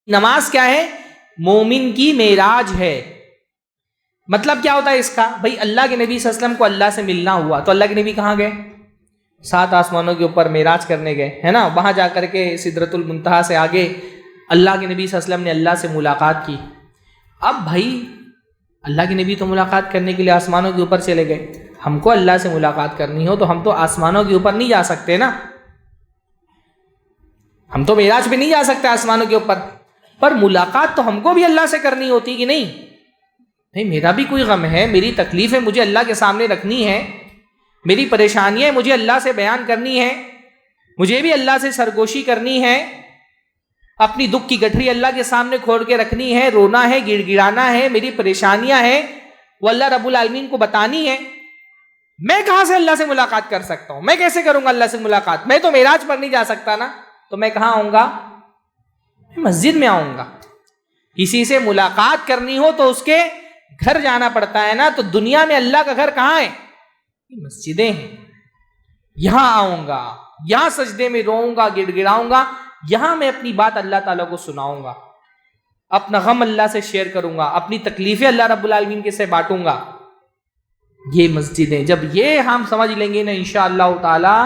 نماز کیا ہے؟ مومن کی معراج ہے۔ مطلب کیا ہوتا ہے اس کا؟ بھائی اللہ کے نبی صلی اللہ علیہ وسلم کو اللہ سے ملنا ہوا تو اللہ کے نبی کہاں گئے؟ 7 آسمانوں کے اوپر معراج کرنے گئے، ہے نا؟ وہاں جا کر کے سدرۃ المنتہا سے آگے اللہ کے نبی صلی اللہ علیہ وسلم نے اللہ سے ملاقات کی۔ اب بھائی اللہ کے نبی تو ملاقات کرنے کے لیے آسمانوں کے اوپر چلے گئے، ہم کو اللہ سے ملاقات کرنی ہو تو ہم تو آسمانوں کے اوپر نہیں جا سکتے نا، ہم تو معراج پہ نہیں جا سکتے آسمانوں کے اوپر، پر ملاقات تو ہم کو بھی اللہ سے کرنی ہوتی کہ نہیں؟ نہیں، میرا بھی کوئی غم ہے، میری تکلیف ہے، مجھے اللہ کے سامنے رکھنی ہے، میری پریشانیاں مجھے اللہ سے بیان کرنی ہے، مجھے بھی اللہ سے سرگوشی کرنی ہے، اپنی دکھ کی گٹھری اللہ کے سامنے کھول کے رکھنی ہے، رونا ہے، گڑ گڑانا ہے، میری پریشانیاں ہیں وہ اللہ رب العالمین کو بتانی ہے۔ میں کہاں سے اللہ سے ملاقات کر سکتا ہوں؟ میں کیسے کروں گا اللہ سے ملاقات؟ میں تو معراج پر نہیں جا سکتا نا، تو میں کہاں آؤں گا؟ میں مسجد میں آؤں گا۔ کسی سے ملاقات کرنی ہو تو اس کے گھر جانا پڑتا ہے نا، تو دنیا میں اللہ کا گھر کہاں ہے؟ مسجدیں ہیں، یہاں آؤں گا، یہاں سجدے میں روؤں گا، گڑ گڑاؤں گا، یہاں میں اپنی بات اللہ تعالیٰ کو سناؤں گا، اپنا غم اللہ سے شیئر کروں گا، اپنی تکلیفیں اللہ رب العالمین کے سے بانٹوں گا۔ یہ مسجدیں، جب یہ ہم سمجھ لیں گے نا انشاءاللہ تعالی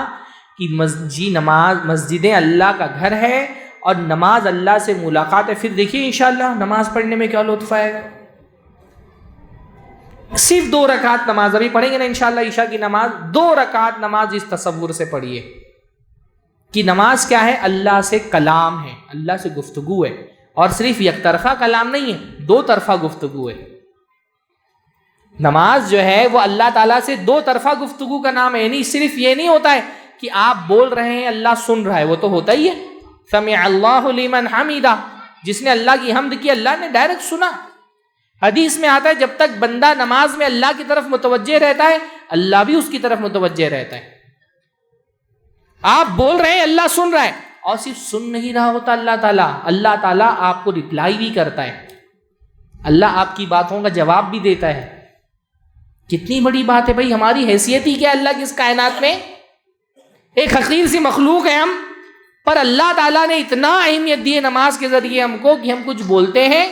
کہ مسجدیں اللہ کا گھر ہے اور نماز اللہ سے ملاقات ہے، پھر دیکھیے انشاءاللہ نماز پڑھنے میں کیا لطف آئے گا۔ صرف 2 رکعت نماز ابھی پڑھیں گے نا انشاءاللہ عشاء کی نماز، 2 رکعت نماز اس تصور سے پڑھیے کہ نماز کیا ہے؟ اللہ سے کلام ہے، اللہ سے گفتگو ہے، اور صرف یک طرفہ کلام نہیں ہے، 2 طرفہ گفتگو ہے۔ نماز جو ہے وہ اللہ تعالیٰ سے 2 طرفہ گفتگو کا نام ہے، یعنی صرف یہ نہیں ہوتا ہے کہ آپ بول رہے ہیں اللہ سن رہا ہے، وہ تو ہوتا ہی ہے، سمع اللہ لمن حمیدہ، جس نے اللہ کی حمد کی اللہ نے ڈائریکٹ سنا۔ حدیث میں آتا ہے جب تک بندہ نماز میں اللہ کی طرف متوجہ رہتا ہے اللہ بھی اس کی طرف متوجہ رہتا ہے۔ آپ بول رہے ہیں اللہ سن رہا ہے، اور صرف سن نہیں رہا ہوتا اللہ تعالیٰ آپ کو رپلائی بھی کرتا ہے، اللہ آپ کی باتوں کا جواب بھی دیتا ہے۔ کتنی بڑی بات ہے بھائی، ہماری حیثیت ہی کیا ہے اللہ کی اس کائنات میں؟ ایک حقیر سی مخلوق ہے ہم، پر اللہ تعالیٰ نے اتنا اہمیت دی ہے نماز کے ذریعے ہم کو کہ ہم کچھ بولتے ہیں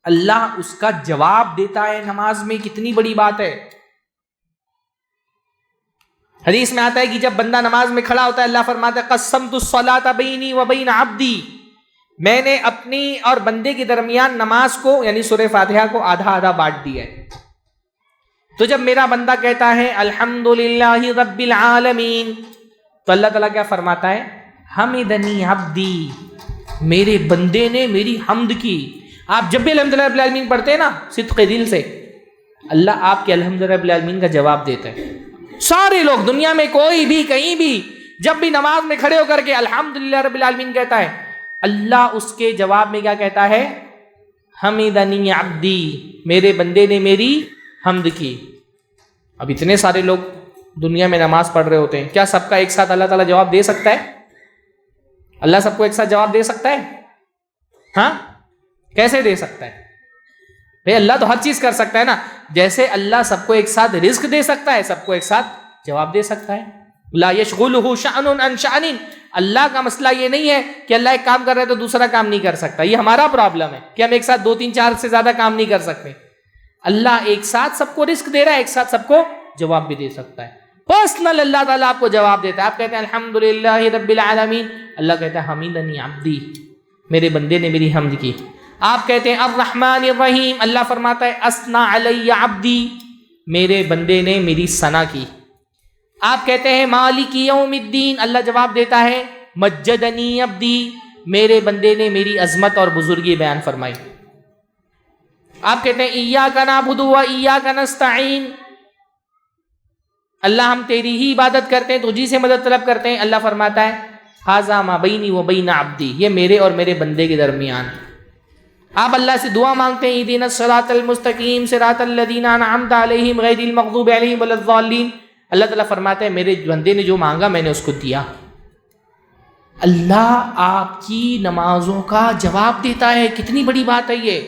اللہ اس کا جواب دیتا ہے نماز میں۔ کتنی بڑی بات ہے۔ حدیث میں آتا ہے کہ جب بندہ نماز میں کھڑا ہوتا ہے اللہ فرماتا ہے قسمت الصلاۃ بینی و بین عبدی، میں نے اپنی اور بندے کے درمیان نماز کو یعنی سورہ فاتحہ کو آدھا آدھا بانٹ دیا ہے۔ تو جب میرا بندہ کہتا ہے الحمدللہ رب العالمین، تو اللہ تعالیٰ کیا فرماتا ہے؟ حمدنی عبدی، میرے بندے نے میری حمد کی۔ آپ جب بھی الحمدللہ رب العالمین پڑھتے ہیں نا صدق دل سے، اللہ آپ کے الحمدللہ رب العالمین کا جواب دیتا ہے۔ سارے لوگ دنیا میں کوئی بھی کہیں بھی جب بھی نماز میں کھڑے ہو کر کے الحمدللہ رب العالمین کہتا ہے، اللہ اس کے جواب میں کیا کہتا ہے؟ حمدنی عبدی، میرے بندے نے میری حمد کی۔ اب اتنے سارے لوگ دنیا میں نماز پڑھ رہے ہوتے ہیں، کیا سب کا ایک ساتھ اللہ تعالیٰ جواب دے سکتا ہے؟ اللہ سب کو ایک ساتھ جواب دے سکتا ہے؟ ہاں، کیسے دے سکتا ہے بھئی؟ اللہ تو ہر چیز کر سکتا ہے نا، جیسے اللہ سب کو ایک ساتھ رزق دے سکتا ہے، سب کو ایک ساتھ جواب دے سکتا ہے۔ لا یشغلہ شأن عن شأن، اللہ کا مسئلہ یہ نہیں ہے کہ اللہ ایک کام کر رہا ہے تو دوسرا کام نہیں کر سکتا، یہ ہمارا پرابلم ہے کہ ہم ایک ساتھ 2 3 4 سے زیادہ کام نہیں کر سکتے۔ اللہ ایک ساتھ سب کو رزق دے رہا ہے، ایک ساتھ سب کو جواب بھی دے سکتا ہے۔ پرسنل اللہ تعالیٰ آپ کو جواب دیتا ہے، آپ کہتے ہیں الحمدللہ رب العالمین، اللہ کہتا ہے حمیدنی عبدی، میرے بندے نے میری حمد کی۔ آپ کہتے ہیں الرحمن الرحیم، اللہ فرماتا ہے اسنا علی عبدی، میرے بندے نے میری ثنا کی۔ آپ کہتے ہیں مالک یوم الدین، اللہ جواب دیتا ہے مجدنی عبدی، میرے بندے نے میری عظمت اور بزرگی بیان فرمائی۔ آپ کہتے ہیں ایاک نعبد و ایاک نستعین، اللہ ہم تیری ہی عبادت کرتے ہیں، تجھی سے مدد طلب کرتے ہیں۔ اللہ فرماتا ہے ھذا ما بینی و بین عبدی، یہ میرے اور میرے بندے کے درمیان ہے۔ آپ اللہ سے دعا مانگتے ہیں اہدنا الصراط المستقیم صراط الذین انعمت علیہم غیر المغضوب علیہم ولا الضالین، اللہ تعالیٰ فرماتے ہیں میرے بندے نے جو مانگا میں نے اس کو دیا۔ اللہ آپ کی نمازوں کا جواب دیتا ہے، کتنی بڑی بات ہے یہ۔